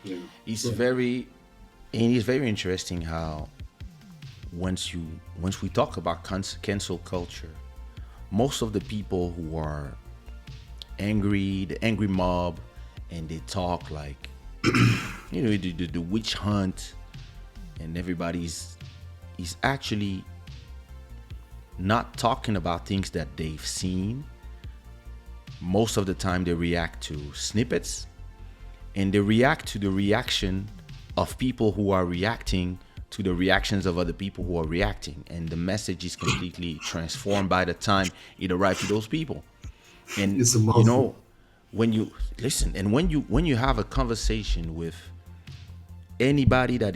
Yeah. It's Right. very, and it's very interesting how once we talk about cancel culture, most of the people who are angry, the angry mob, and they talk like, the witch hunt, and everybody's is actually not talking about things that they've seen. Most of the time, they react to snippets, and they react to the reaction of people who are reacting to the reactions of other people who are reacting, and the message is completely transformed by the time it arrives to those people. And It's a you mouthful. know, when you listen, and when you have a conversation with anybody that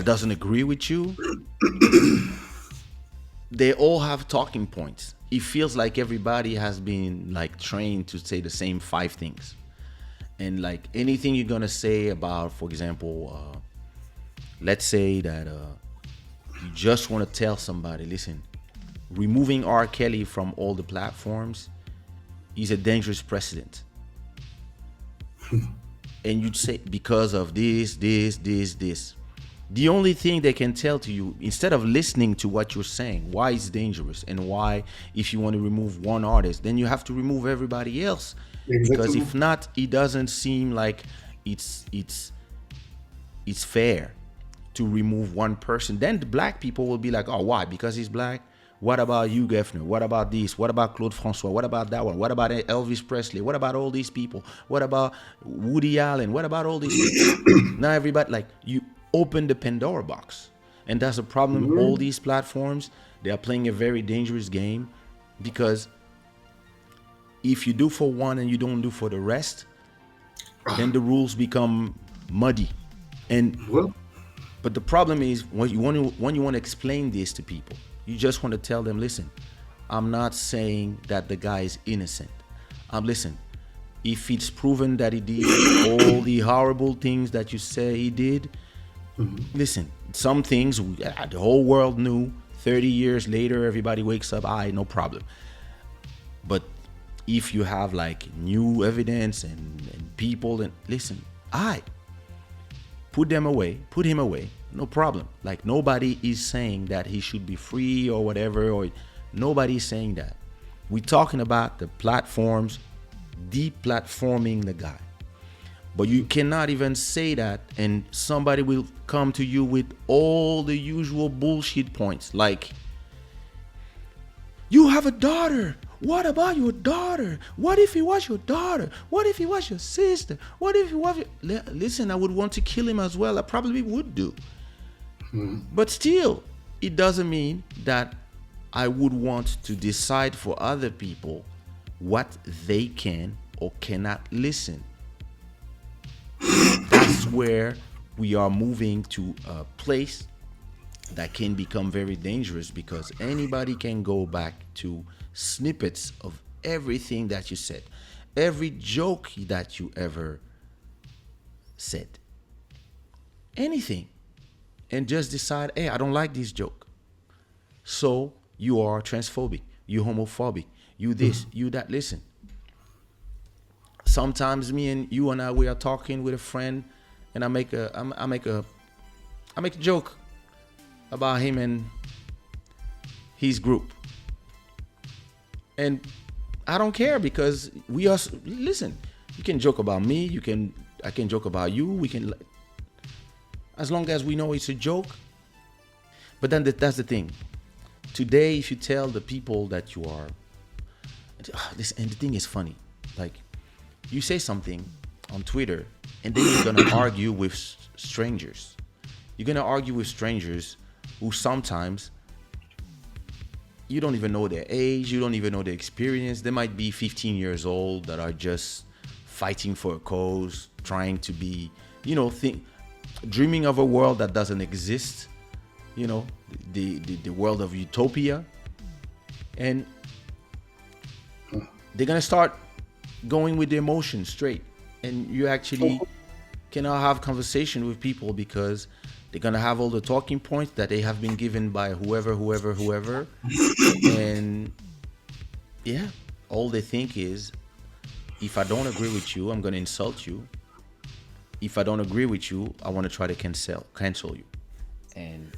doesn't agree with you, they all have talking points. It feels like everybody has been like trained to say the same five things, and like anything you're gonna say about, for example, let's say that you just want to tell somebody, listen, removing R. Kelly from all the platforms is a dangerous precedent. And you'd say because of this. The only thing they can tell to you, instead of listening to what you're saying, why it's dangerous and why, if you want to remove one artist, then you have to remove everybody else. Because Exactement. if not, it doesn't seem like it's it's it's fair to remove one person. Then the black people will be like, oh, why? Because he's black. What about you, Geffner? What about this? What about Claude Francois? What about that one? What about Elvis Presley? What about all these people? What about Woody Allen? What about all these people? Now everybody, like, you open the Pandora box, and that's a problem. All Mhm. these platforms, they are playing a very dangerous game, because if you do for one and you don't do for the rest, then the rules become muddy. And Well, but the problem is, when you want to explain this to people, you just want to tell them, listen, I'm not saying that the guy is innocent. Listen, if it's proven that he did all the horrible things that you say he did, listen, some things the whole world knew. 30 years later, everybody wakes up, no problem. But if you have like new evidence and people, then listen, put him away, no problem. Like, nobody is saying that he should be free or whatever, or nobody is saying that. We're talking about the platforms deplatforming the guy. But you cannot even say that, and somebody will come to you with all the usual bullshit points, like, you have a daughter. What about your daughter? What if he was your daughter? What if he was your sister? What if he was Listen, I would want to kill him as well. I probably would do. But still, it doesn't mean that I would want to decide for other people what they can or cannot listen. That's where we are moving to a place that can become very dangerous, because anybody can go back to snippets of everything that you said, every joke that you ever said, anything, and just decide, hey, I don't like this joke. So you are transphobic, you homophobic, you this, you that. Listen, sometimes me and you and I, we are talking with a friend, and I make a joke about him and his group, and I don't care, because we are. Listen, you can joke about me. I can joke about you. We can, as long as we know it's a joke. But then that's the thing. Today, if you tell the people that you are this, and the thing is funny, like, you say something on Twitter, and then you're gonna argue with strangers. You're gonna argue with strangers who sometimes you don't even know their age, you don't even know their experience. They might be 15 years old that are just fighting for a cause, trying to be, dreaming of a world that doesn't exist, the world of utopia. And they're going to start going with the emotions straight. And you actually cannot have conversation with people, because they're going to have all the talking points that they have been given by whoever. And yeah, all they think is, if I don't agree with you, I'm gonna insult you. If I don't agree with you, I want to try to cancel you, and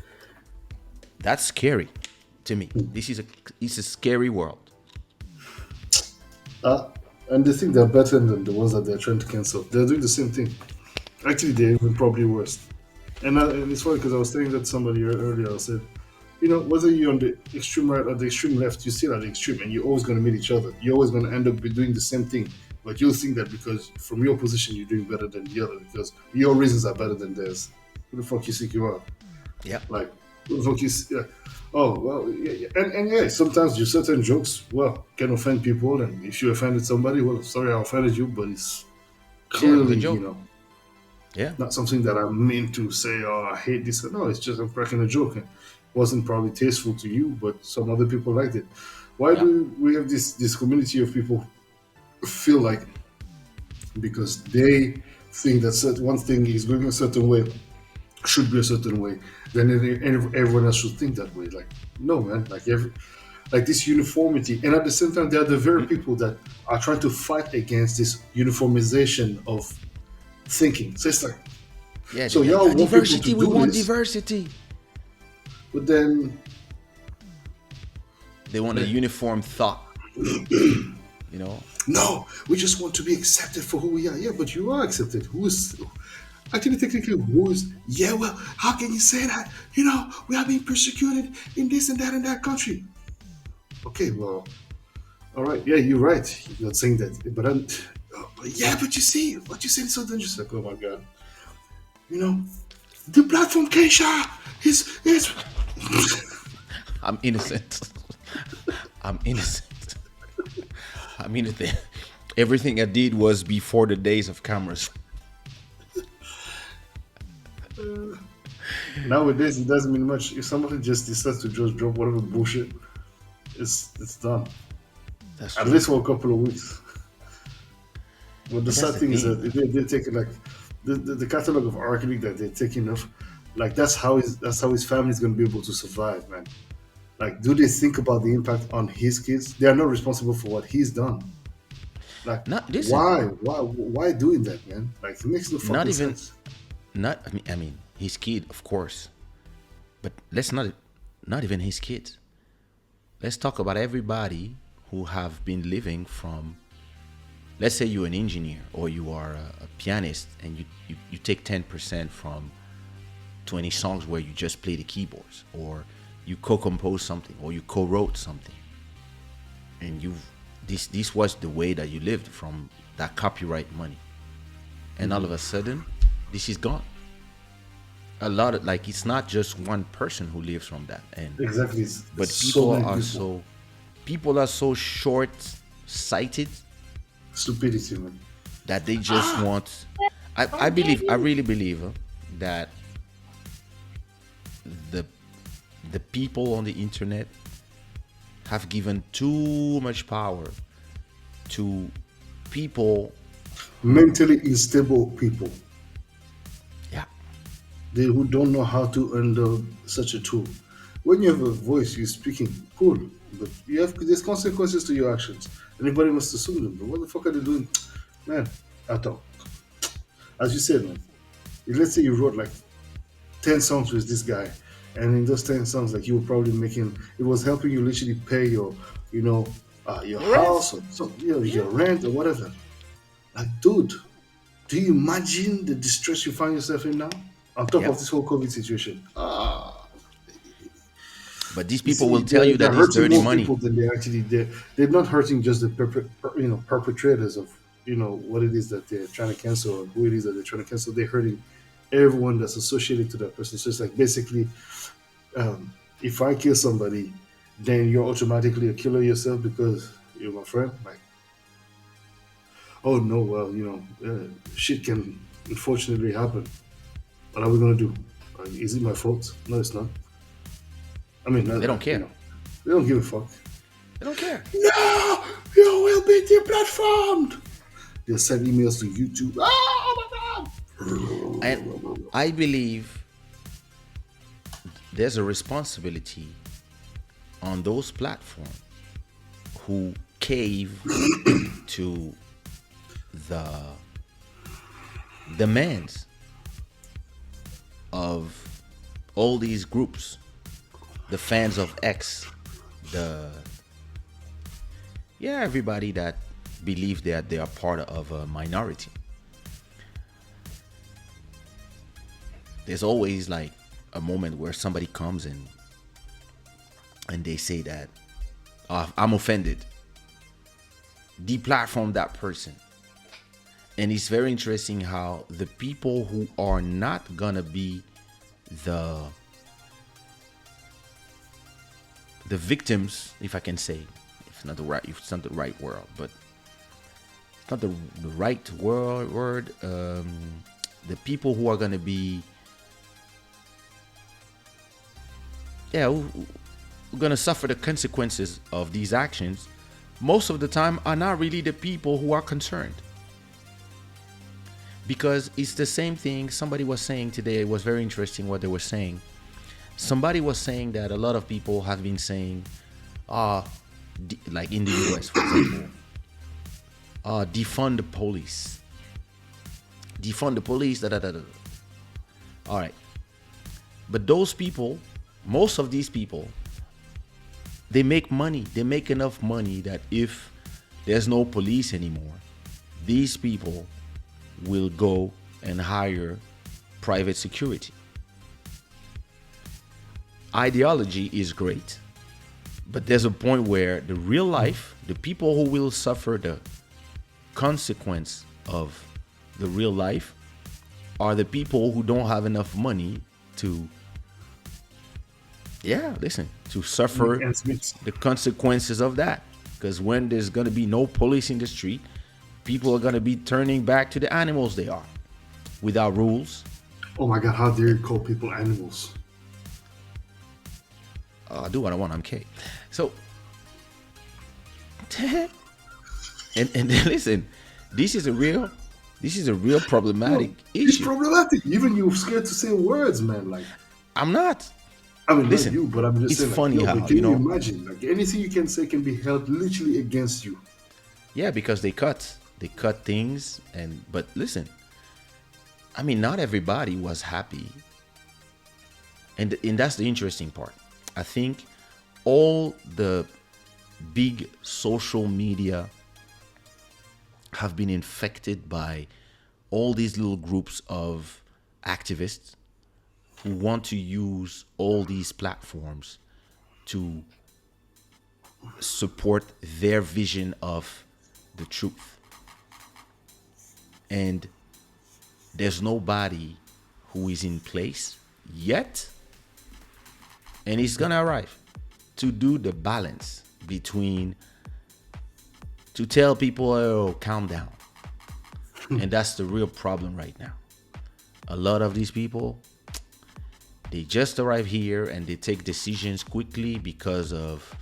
that's scary to me. It's a scary world. Uh, and they think they're better than the ones that they're trying to cancel. They're doing the same thing. Actually, they're even probably worse. And it's funny because I was saying that to somebody earlier. I said, whether you're on the extreme right or the extreme left, you're still at the extreme, and you're always going to meet each other. You're always going to end up doing the same thing. But you'll think that because from your position, you're doing better than the other because your reasons are better than theirs. Who the fuck you think you are? Yeah. Like, who the fuck is? Yeah. Oh well, yeah. And yeah, sometimes your certain jokes, can offend people, and if you offended somebody, well, sorry, I offended you, but it's Yeah, it was a clearly, joke. Yeah. not something that I mean to say, oh, I hate this. No, it's just I'm cracking a joke. It wasn't probably tasteful to you, but some other people liked it. Why Yeah. do we have this community of people feel like because they think that one thing is going a certain way should be a certain way, then everyone else should think that way? Like, no, man. Like this uniformity, and at the same time, they are the very people that are trying to fight against this uniformization of thinking. So it's like, Yeah. so Like, y'all want people to diversity. We do want this, diversity. but then They want a uniform thought. You know. no, we just want to be accepted for who we are. Yeah, but you are accepted. Who is actually technically who is? Yeah, well, how can you say that? We are being persecuted in this and that and that country. Okay, well, all right. Yeah, you're right. You're not saying that, but yeah, but you see, what you said is so dangerous. Like, oh my god, you know, the platform Kaysha is. I'm innocent. I'm innocent. I mean, everything I did was before the days of cameras. Nowadays, it doesn't mean much. If somebody just decides to just drop whatever bullshit, it's done. That's At true. least for a couple of weeks. But the But that's sad the thing is that thing. they're taking like the catalog of R. Kelly that they're taking off, like that's how his family is going to be able to survive, man. Like, do they think about the impact on his kids? They are not responsible for what he's done. Like, Not listen. why doing that, man? Like, it makes no Not fucking even. sense. Not. I mean, his kid, of course. But let's not. Not even his kids. Let's talk about everybody who have been living from. Let's say you're an engineer or you are a pianist, and you take 10% from 20 songs where you just play the keyboards, or you co-compose something, or you co-wrote something, and this was the way that you lived from that copyright money, and all of a sudden this is gone. A lot of, like, it's not just one person who lives from that, and Exactly. It's but so many people. people are so short sighted Stupidity, man. that they just want. I really believe that the the people on the internet have given too much power to people. Mentally unstable people. Yeah. They who don't know how to handle such a tool. When you have a voice, you're speaking, cool, but there's consequences to your actions. Anybody must assume them. But what the fuck are they doing, man? I thought, as you said, man. Let's say you wrote like 10 songs with this guy, and in those 10 songs, like, you were probably making, it was helping you literally pay you know, your Rent. house or your rent or whatever. Like, dude, do you imagine the distress you find yourself in now? On top of Yep. this whole COVID situation. But these You people see, will tell you they're that it's hurting dirty more money. people than they're not hurting just the perpetrators of what it is that they're trying to cancel or who it is that they're trying to cancel. They're hurting everyone that's associated to that person. So it's like, basically, if I kill somebody, then you're automatically a killer yourself because you're my friend. Like, oh no, well, shit can unfortunately happen. What are we gonna do? Is it my fault? No, it's not. I mean, They don't care. they don't give a fuck. They don't care. No, you will be deplatformed. They'll send emails to YouTube. Oh my And god. I believe there's a responsibility on those platforms who cave to the demands of all these groups, the fans of X, the everybody that believe that they are part of a minority. There's always like a moment where somebody comes and they say that, I'm offended. Deplatform that person. And it's very interesting how the people who are not gonna be the victims, if I can say, if it's not the right word, but it's not the right word. The people who are gonna be, who are gonna suffer the consequences of these actions, most of the time are not really the people who are concerned. Because it's the same thing somebody was saying today. It was very interesting what they were saying. Somebody was saying that a lot of people have been saying, like in the US, for example, defund the police. Defund the police, da da da da. All right. But those people, most of these people, they make money. They make enough money that if there's no police anymore, these people will go and hire private security. Ideology is great, but there's a point where the real life, the people who will suffer the consequence of the real life are the people who don't have enough money to suffer the consequences of that. Because when there's going to be no police in the street, people are going to be turning back to the animals they are, without rules. Oh my God, how dare you call people animals? I do what I want. I'm K. So, and listen, this is a real problematic issue. It's problematic. Even you're scared to say words, man. Like, I'm not. I mean, listen, not you, but I'm just it's saying. Funny like, how, can you imagine? Like, anything you can say can be held literally against you. Yeah, because they cut things, but listen, I mean, not everybody was happy, and that's the interesting part. I think all the big social media have been infected by all these little groups of activists who want to use all these platforms to support their vision of the truth. And there's nobody who is in place yet, and it's gonna arrive, to do the balance between, to tell people, oh, calm down. And that's the real problem right now. A lot of these people, they just arrive here and they take decisions quickly because of,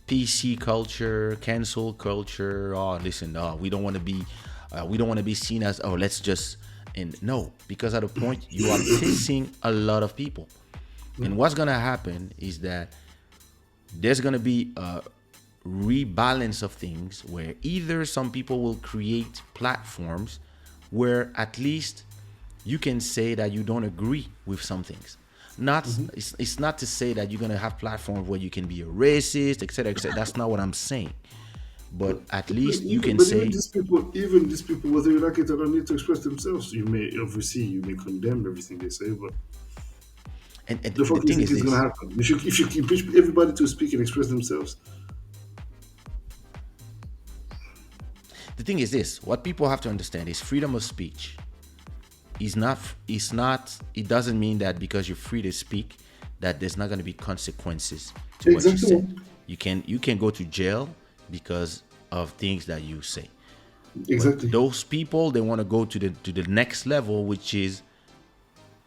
PC culture, cancel culture. Oh, listen, we don't want to be seen as, let's just, and no, because at a point you are pissing a lot of people. And what's gonna happen is that there's gonna be a rebalance of things where either some people will create platforms where at least you can say that you don't agree with some things. It's not to say that you're gonna have platforms where you can be a racist, etc., etc. That's not what I'm saying. But at least you can say, even these people, whether you like it or not, need to express themselves. You may condemn everything they say, but and the fuck the you thing think is is going this. to happen? If you can push everybody to speak and express themselves. The thing is this. What people have to understand is freedom of speech is not. It doesn't mean that because you're free to speak, that there's not going to be consequences to what you said. You can go to jail because of things that you say. Exactly. But those people, they want to go to the next level, which is,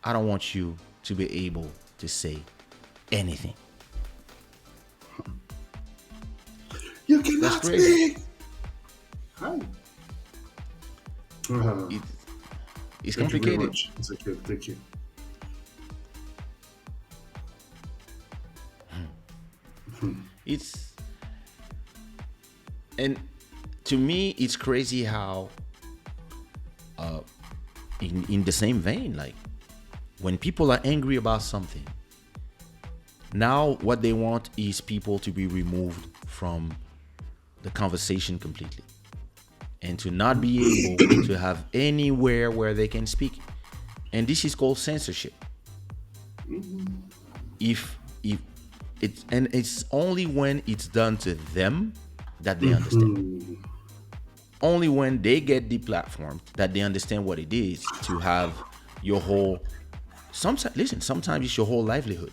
I don't want you to be able to say anything. You cannot speak. Hi. It's complicated. It's okay. Thank you. It's, and to me, it's crazy how, in the same vein, like when people are angry about something, now what they want is people to be removed from the conversation completely, and to not be able to have anywhere where they can speak. And this is called censorship. If it's only when it's done to them that they understand. Only when they get deplatformed that they understand what it is to have your whole. Sometimes it's your whole livelihood.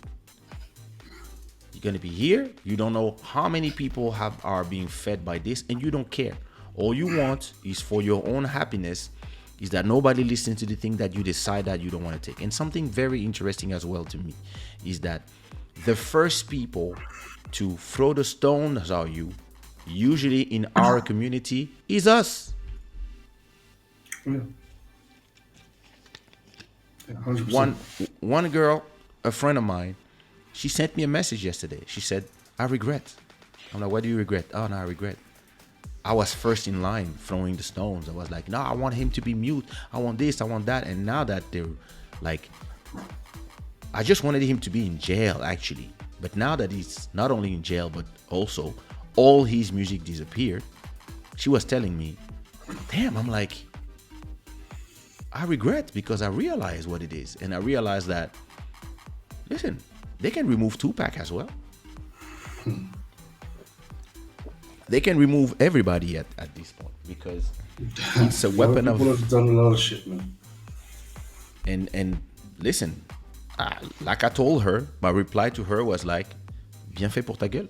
You're gonna be here. You don't know how many people are being fed by this, and you don't care. All you want is for your own happiness. Is that nobody listens to the thing that you decide that you don't want to take. And something very interesting as well to me is that the first people to throw the stones at you, usually in our community, is us. Yeah. 100%. One girl, a friend of mine, she sent me a message yesterday. She said, "I regret." I'm like, "What do you regret?" "Oh, no, I regret. I was first in line throwing the stones. I was like, no, I want him to be mute. I want this, I want that." And now that they're like, I just wanted him to be in jail, actually. But now that he's not only in jail, but also all his music disappeared, she was telling me, damn, I'm like, I regret, because I realized what it is. And I realized that, listen, they can remove Tupac as well. They can remove everybody at this point, because it's a weapon of. People have done a lot of shit, man. And listen, like I told her, my reply to her was like, "Bien fait pour ta gueule.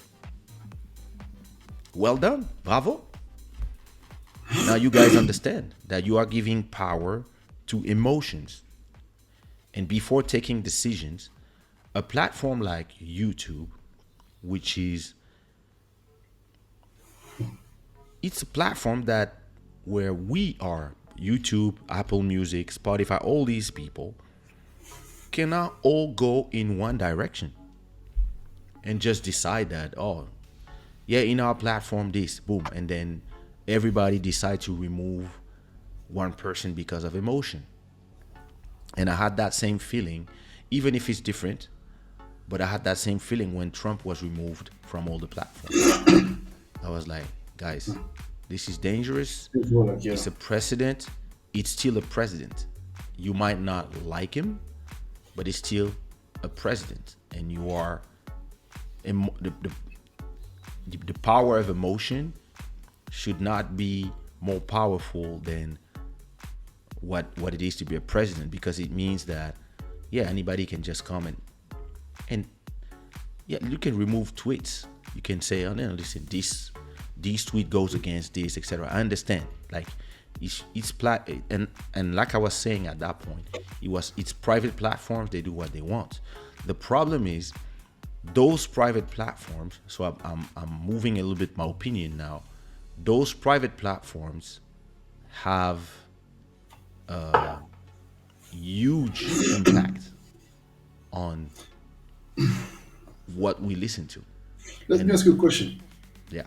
Well done, bravo." Now you guys understand that you are giving power to emotions, and before taking decisions, a platform like YouTube, which is. It's a platform that where we are, YouTube, Apple Music, Spotify, all these people cannot all go in one direction and just decide that, oh, yeah, in our platform, this, boom. And then everybody decide to remove one person because of emotion. And I had that same feeling, even if it's different, but I had that same feeling when Trump was removed from all the platforms. I was like, guys, this is dangerous. It's a precedent. It's still a president. You might not like him, but it's still a president. And you are the power of emotion should not be more powerful than what it is to be a president, because it means that, yeah, anybody can just come and yeah, you can remove tweets. You can say, oh no, listen, this tweet goes against this, etc. I understand. Like it's and like I was saying at that point, it's private platforms. They do what they want. The problem is those private platforms. So I'm moving a little bit my opinion now. Those private platforms have a huge impact on what we listen to. Let me ask you a question. Yeah.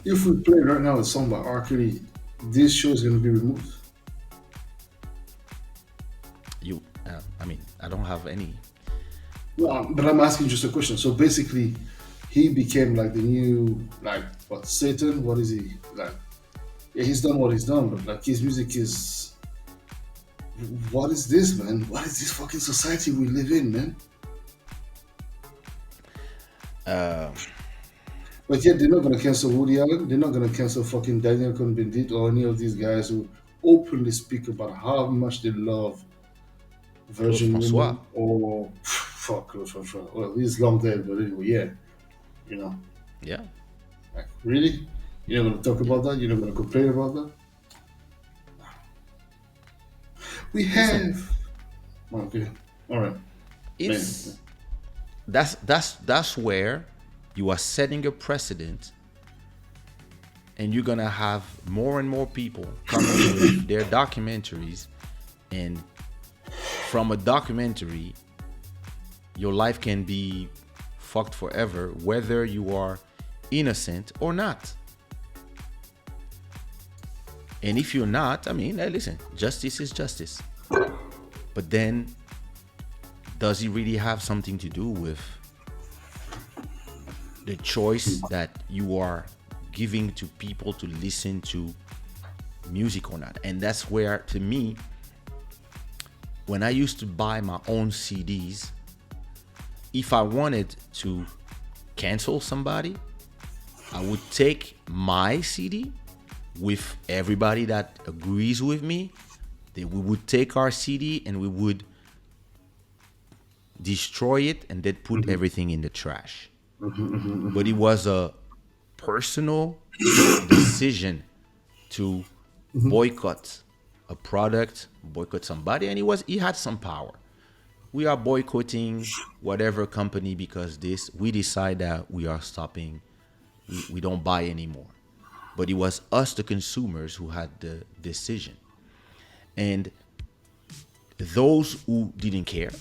If we play right now a song by R. Kelly, this show is going to be removed? I mean, I don't have any. No, but I'm asking just a question. So basically, he became like the new, like, what, Satan? What is he? Like, yeah, he's done what he's done, but like his music is. What is this, man? What is this fucking society we live in, man? But yet they're not going to cancel Woody Allen. They're not going to cancel fucking Daniel Cohn-Bendit or any of these guys who openly speak about how much they love virgin women or fuck Claude François. Well, he's long dead, but anyway, yeah, you know. Yeah. Like, really? You're not going to talk about that? You're not going to complain about that? We have. Okay. All right. It's that's where you are setting a precedent, and you're gonna have more and more people coming with their documentaries, and from a documentary, your life can be fucked forever, whether you are innocent or not. And if you're not, I mean, hey, listen, justice is justice. But then, does it really have something to do with the choice that you are giving to people to listen to music or not? And that's where, to me, when I used to buy my own CDs, if I wanted to cancel somebody, I would take my CD with everybody that agrees with me. Then we would take our CD and we would destroy it and then put everything in the trash. But it was a personal decision to boycott a product, boycott somebody, and he had some power. We are boycotting whatever company because we decide that we are stopping, we don't buy anymore. But it was us, the consumers, who had the decision. And those who didn't care,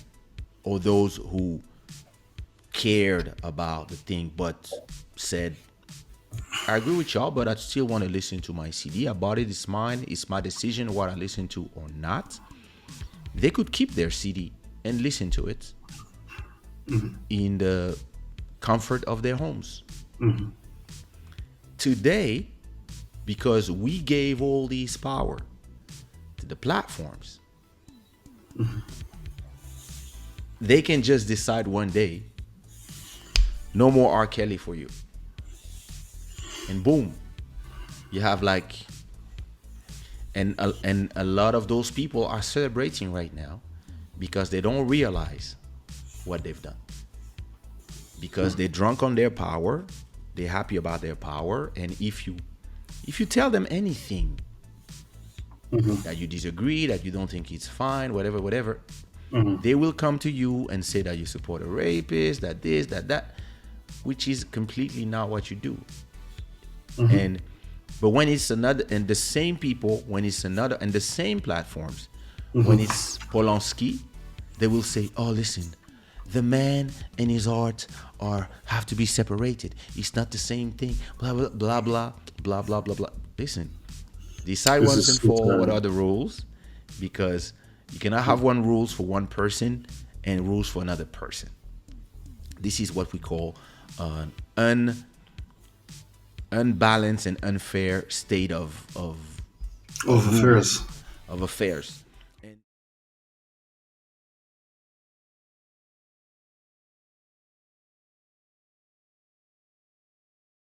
or those who cared about the thing but said, I agree with y'all, but I still want to listen to my CD. I bought it, it's mine, it's my decision what I listen to or not. They could keep their CD and listen to it in the comfort of their homes. Today, because we gave all these power to the platforms, they can just decide one day, no more R. Kelly for you. And boom, you have like, and a lot of those people are celebrating right now because they don't realize what they've done. Because they're drunk on their power, they're happy about their power, and if you tell them anything that you disagree, that you don't think it's fine, whatever, they will come to you and say that you support a rapist, that this, that, which is completely not what you do. But when it's another, and the same people, when it's another, and the same platforms, when it's Polanski, they will say, oh, listen, the man and his art have to be separated. It's not the same thing. Blah blah blah blah blah blah blah blah. Listen, decide once and for all what are the rules, because you cannot have one rules for one person and rules for another person. This is what we call an unbalanced and unfair state of affairs. Of affairs.